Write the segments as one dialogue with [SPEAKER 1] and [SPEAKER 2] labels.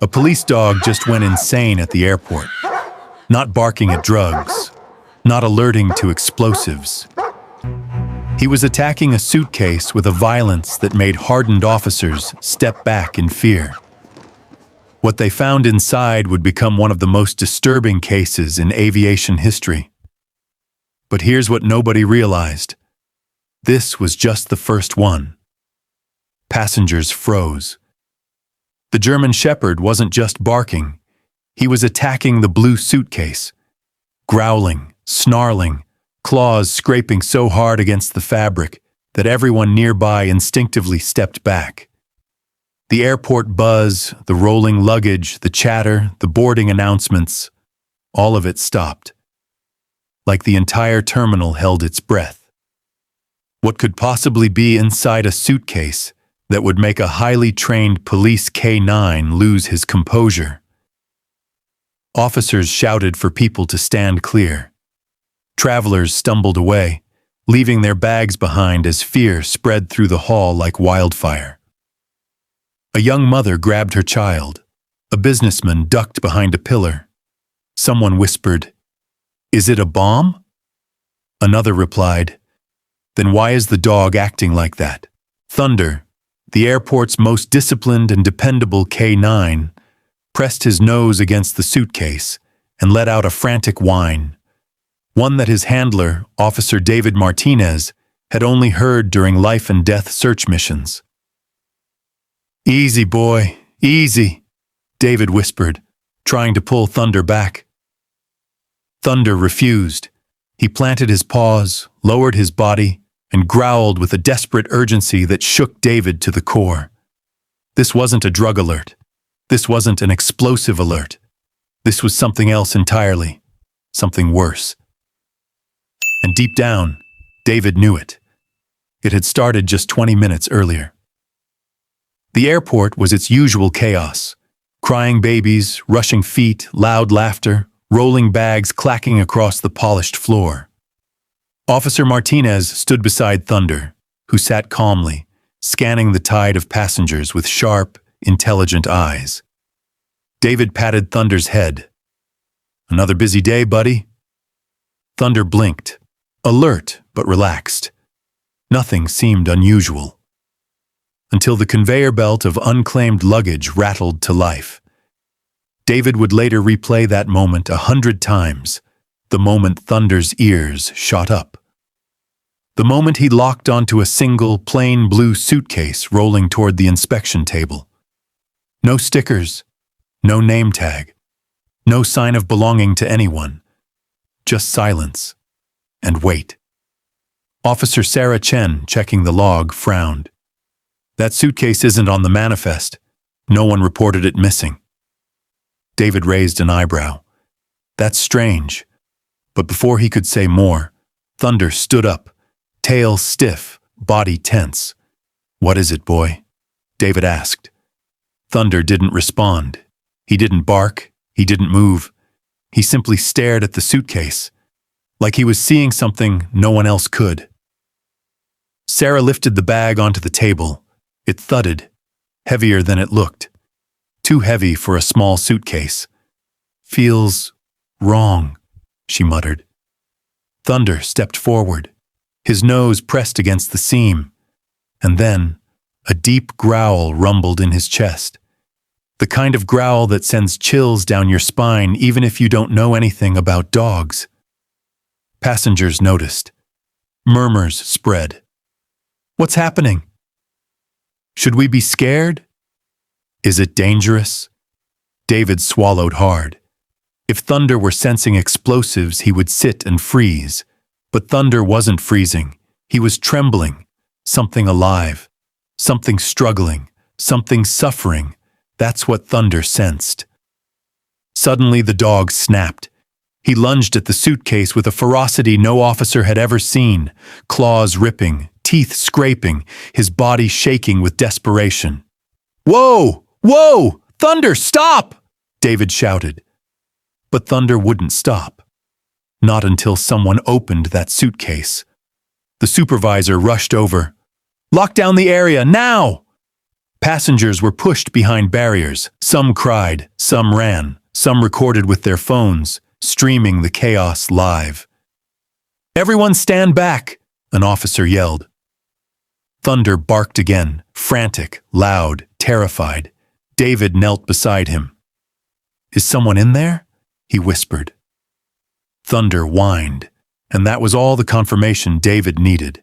[SPEAKER 1] A police dog just went insane at the airport, not barking at drugs, not alerting to explosives. He was attacking a suitcase with a violence that made hardened officers step back in fear. What they found inside would become one of the most disturbing cases in aviation history. But here's what nobody realized. This was just the first one. Passengers froze. The German Shepherd wasn't just barking. He was attacking the blue suitcase, growling, snarling, claws scraping so hard against the fabric that everyone nearby instinctively stepped back. The airport buzz, the rolling luggage, the chatter, the boarding announcements, all of it stopped. Like the entire terminal held its breath. What could possibly be inside a suitcase that would make a highly trained police K9 lose his composure? Officers shouted for people to stand clear. Travelers stumbled away, leaving their bags behind as fear spread through the hall like wildfire. A young mother grabbed her child. A businessman ducked behind a pillar. Someone whispered, "Is it a bomb?" Another replied, "Then why is the dog acting like that?" Thunder, the airport's most disciplined and dependable K9, pressed his nose against the suitcase and let out a frantic whine, one that his handler, Officer David Martinez, had only heard during life-and-death search missions. "Easy, boy, easy," David whispered, trying to pull Thunder back. Thunder refused. He planted his paws, lowered his body, and growled with a desperate urgency that shook David to the core. This wasn't a drug alert. This wasn't an explosive alert. This was something else entirely, something worse. And deep down, David knew it. It had started just 20 minutes earlier. The airport was its usual chaos. Crying babies, rushing feet, loud laughter, rolling bags clacking across the polished floor. Officer Martinez stood beside Thunder, who sat calmly, scanning the tide of passengers with sharp, intelligent eyes. David patted Thunder's head. "Another busy day, buddy?" Thunder blinked, alert but relaxed. Nothing seemed unusual. Until the conveyor belt of unclaimed luggage rattled to life. David would later replay that moment 100 times, the moment Thunder's ears shot up. The moment he locked onto a single, plain blue suitcase rolling toward the inspection table. No stickers, no name tag, no sign of belonging to anyone. Just silence and wait. Officer Sarah Chen, checking the log, frowned. "That suitcase isn't on the manifest. No one reported it missing." David raised an eyebrow. "That's strange." But before he could say more, Thunder stood up, tail stiff, body tense. "What is it, boy?" David asked. Thunder didn't respond. He didn't bark. He didn't move. He simply stared at the suitcase, like he was seeing something no one else could. Sarah lifted the bag onto the table. It thudded, heavier than it looked. Too heavy for a small suitcase. "Feels wrong," she muttered. Thunder stepped forward, his nose pressed against the seam, and then a deep growl rumbled in his chest. The kind of growl that sends chills down your spine even if you don't know anything about dogs. Passengers noticed. Murmurs spread. "What's happening? Should we be scared? Is it dangerous?" David swallowed hard. If Thunder were sensing explosives, he would sit and freeze. But Thunder wasn't freezing. He was trembling. Something alive. Something struggling. Something suffering. That's what Thunder sensed. Suddenly the dog snapped. He lunged at the suitcase with a ferocity no officer had ever seen, claws ripping, teeth scraping, his body shaking with desperation. "Whoa! Whoa! Thunder, stop!" David shouted. But Thunder wouldn't stop. Not until someone opened that suitcase. The supervisor rushed over. "Lock down the area, now!" Passengers were pushed behind barriers. Some cried, some ran, some recorded with their phones, streaming the chaos live. "Everyone stand back!" an officer yelled. Thunder barked again, frantic, loud, terrified. David knelt beside him. "Is someone in there?" he whispered. Thunder whined, and that was all the confirmation David needed.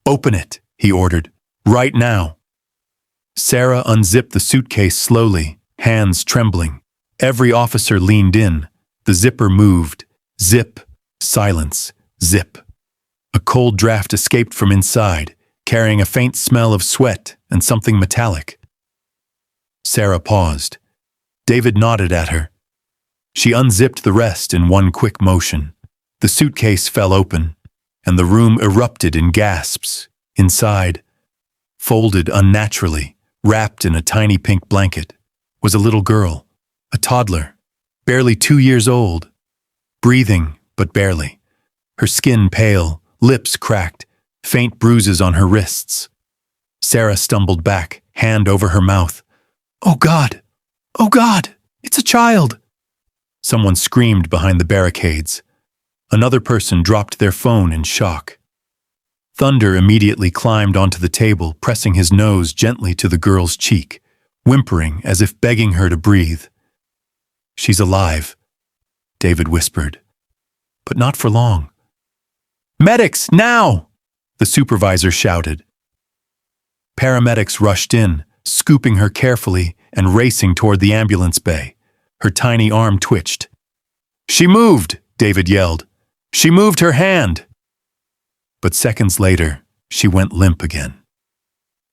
[SPEAKER 1] "Open it," he ordered. "Right now." Sarah unzipped the suitcase slowly, hands trembling. Every officer leaned in. The zipper moved. Zip. Silence. Zip. A cold draft escaped from inside, carrying a faint smell of sweat and something metallic. Sarah paused. David nodded at her. She unzipped the rest in one quick motion. The suitcase fell open, and the room erupted in gasps. Inside, folded unnaturally, wrapped in a tiny pink blanket, was a little girl, a toddler, barely 2 years old, breathing but barely, her skin pale, lips cracked, faint bruises on her wrists. Sarah stumbled back, hand over her mouth. "Oh God! Oh God! It's a child!" Someone screamed behind the barricades. Another person dropped their phone in shock. Thunder immediately climbed onto the table, pressing his nose gently to the girl's cheek, whimpering as if begging her to breathe. "She's alive," David whispered. "But not for long." "Medics, now!" the supervisor shouted. Paramedics rushed in, scooping her carefully and racing toward the ambulance bay. Her tiny arm twitched. "She moved!" David yelled. "She moved her hand!" But seconds later, she went limp again.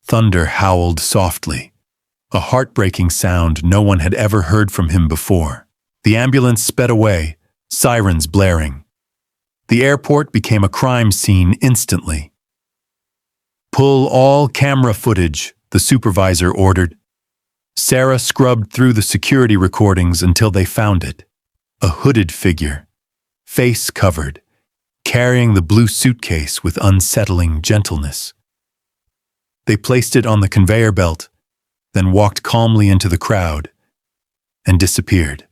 [SPEAKER 1] Thunder howled softly, a heartbreaking sound no one had ever heard from him before. The ambulance sped away, sirens blaring. The airport became a crime scene instantly. "Pull all camera footage," the supervisor ordered. Sarah scrubbed through the security recordings until they found it. A hooded figure, face covered, carrying the blue suitcase with unsettling gentleness. They placed it on the conveyor belt, then walked calmly into the crowd and disappeared.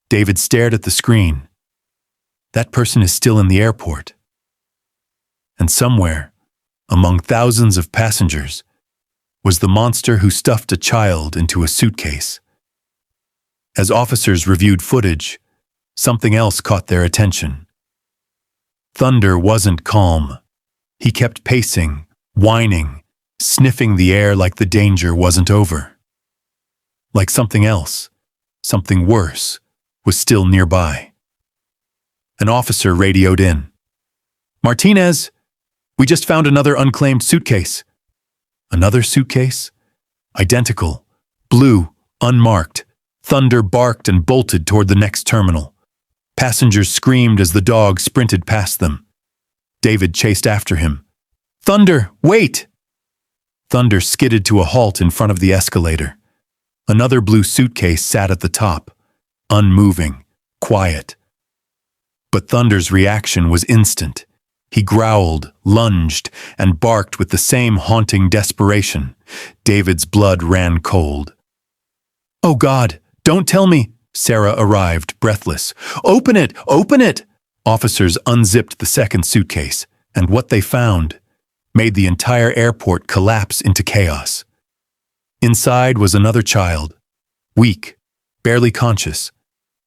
[SPEAKER 1] David stared at the screen. That person is still in the airport. And somewhere, among thousands of passengers, was the monster who stuffed a child into a suitcase. As officers reviewed footage, something else caught their attention. Thunder wasn't calm. He kept pacing, whining, sniffing the air like the danger wasn't over. Like something else, something worse, was still nearby. An officer radioed in. "Martinez, we just found another unclaimed suitcase." Another suitcase? Identical, blue, unmarked. Thunder barked and bolted toward the next terminal. Passengers screamed as the dog sprinted past them. David chased after him. "Thunder, wait!" Thunder skidded to a halt in front of the escalator. Another blue suitcase sat at the top, unmoving, quiet. But Thunder's reaction was instant. He growled, lunged, and barked with the same haunting desperation. David's blood ran cold. "Oh God, don't tell me!" Sarah arrived, breathless. "Open it! Open it!" Officers unzipped the second suitcase, and what they found made the entire airport collapse into chaos. Inside was another child, weak, barely conscious,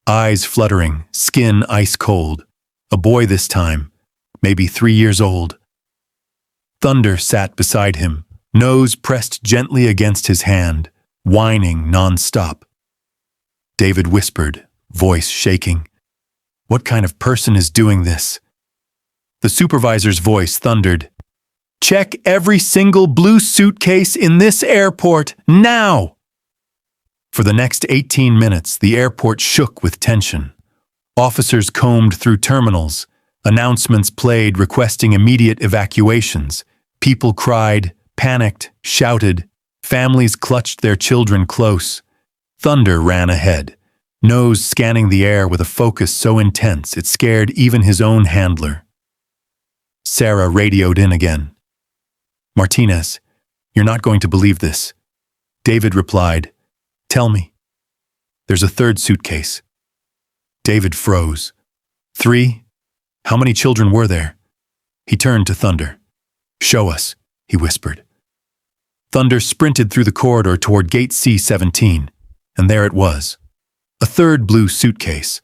[SPEAKER 1] eyes fluttering, skin ice cold. A boy this time, maybe 3 years old. Thunder sat beside him, nose pressed gently against his hand, whining non-stop. David whispered, voice shaking, "What kind of person is doing this?" The supervisor's voice thundered, "Check every single blue suitcase in this airport, now!" For the next 18 minutes, the airport shook with tension. Officers combed through terminals. Announcements played requesting immediate evacuations. People cried, panicked, shouted. Families clutched their children close. Thunder ran ahead, nose scanning the air with a focus so intense it scared even his own handler. Sarah radioed in again. "Martinez, You're not going to believe this. David replied, Tell me. There's a third suitcase. David froze. 3? How many children were there? He turned to Thunder. Show us, he whispered. Thunder sprinted through the corridor toward gate C-17, and there it was. A third blue suitcase,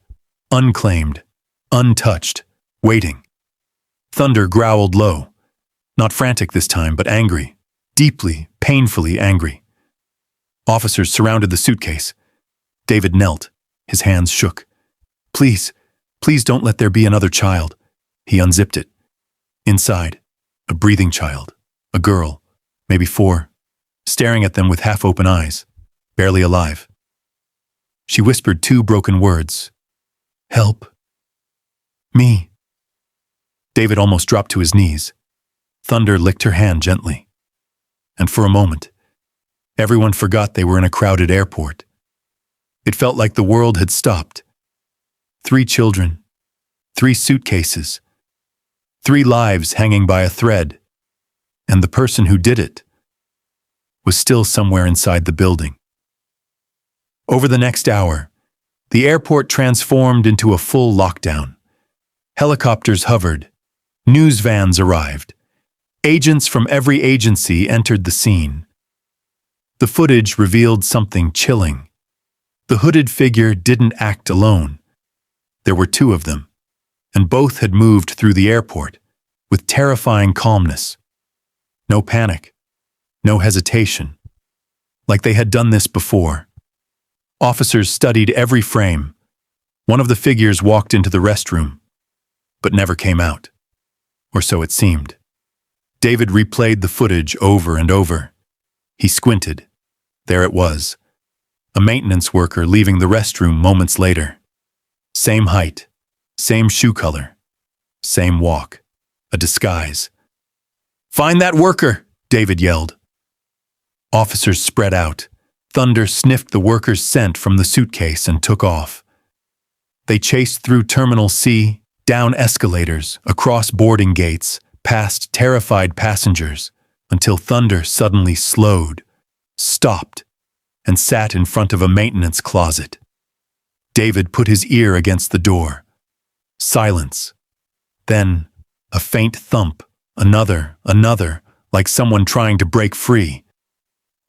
[SPEAKER 1] unclaimed, untouched, waiting. Thunder growled low, not frantic this time, but angry, deeply, painfully angry. Officers surrounded the suitcase. David knelt, his hands shook. Please, please don't let there be another child. He unzipped it. Inside, a breathing child, a girl, maybe 4, staring at them with half-open eyes, barely alive. She whispered 2 broken words. Help. Me. David almost dropped to his knees. Thunder licked her hand gently. And for a moment, everyone forgot they were in a crowded airport. It felt like the world had stopped. 3 children, 3 suitcases, 3 lives hanging by a thread, and the person who did it was still somewhere inside the building. Over the next hour, the airport transformed into a full lockdown. Helicopters hovered, news vans arrived, agents from every agency entered the scene. The footage revealed something chilling. The hooded figure didn't act alone. There were 2 of them, and both had moved through the airport with terrifying calmness. No panic, no hesitation, like they had done this before. Officers studied every frame. One of the figures walked into the restroom, but never came out, or so it seemed. David replayed the footage over and over. He squinted. There it was, a maintenance worker leaving the restroom moments later. Same height, same shoe color, same walk, a disguise. Find that worker, David yelled. Officers spread out. Thunder sniffed the worker's scent from the suitcase and took off. They chased through Terminal C, down escalators, across boarding gates, past terrified passengers, until Thunder suddenly slowed, stopped, and sat in front of a maintenance closet. David put his ear against the door. Silence. Then, a faint thump, another, like someone trying to break free.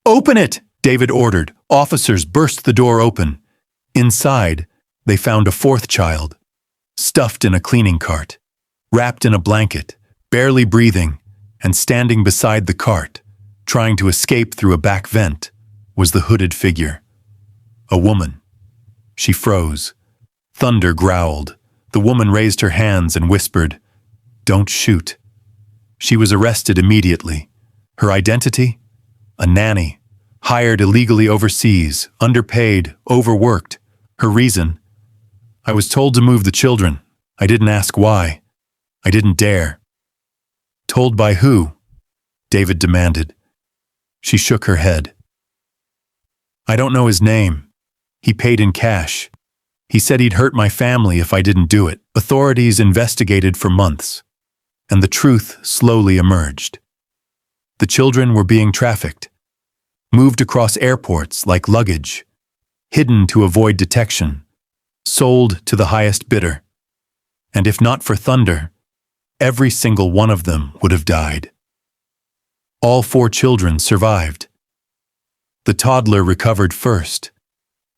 [SPEAKER 1] Open it! David ordered. Officers burst the door open. Inside, they found a 4th child, stuffed in a cleaning cart, wrapped in a blanket, barely breathing, and standing beside the cart, trying to escape through a back vent, was the hooded figure. A woman. She froze. Thunder growled. The woman raised her hands and whispered, "Don't shoot." She was arrested immediately. Her identity? A nanny. Hired illegally overseas, underpaid, overworked. Her reason? I was told to move the children. I didn't ask why. I didn't dare. Told by who? David demanded. She shook her head. I don't know his name. He paid in cash. He said he'd hurt my family if I didn't do it. Authorities investigated for months, and the truth slowly emerged. The children were being trafficked, moved across airports like luggage, hidden to avoid detection, sold to the highest bidder. And if not for Thunder, every single one of them would have died. All 4 children survived. The toddler recovered first.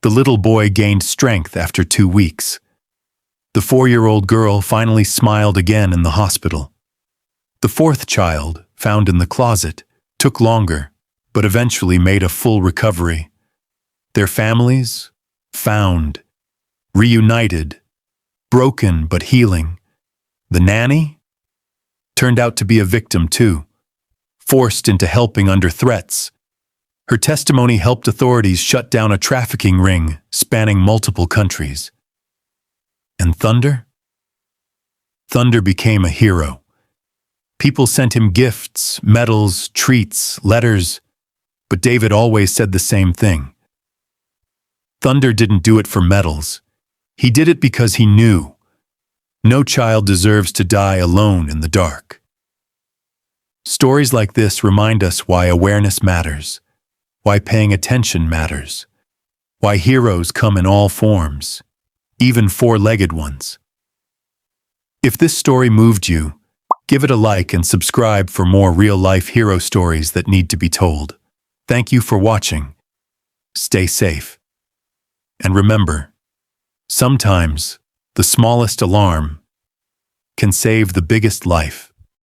[SPEAKER 1] The little boy gained strength after 2 weeks. The 4-year-old girl finally smiled again in the hospital. The 4th child, found in the closet, took longer, but eventually made a full recovery. Their families, found, reunited, broken but healing. The nanny? Turned out to be a victim too, forced into helping under threats. Her testimony helped authorities shut down a trafficking ring spanning multiple countries. And Thunder? Thunder became a hero. People sent him gifts, medals, treats, letters, but David always said the same thing. Thunder didn't do it for medals. He did it because he knew no child deserves to die alone in the dark. Stories like this remind us why awareness matters, why paying attention matters, why heroes come in all forms, even four-legged ones. If this story moved you, give it a like and subscribe for more real-life hero stories that need to be told. Thank you for watching. Stay safe. And remember, sometimes the smallest alarm can save the biggest life.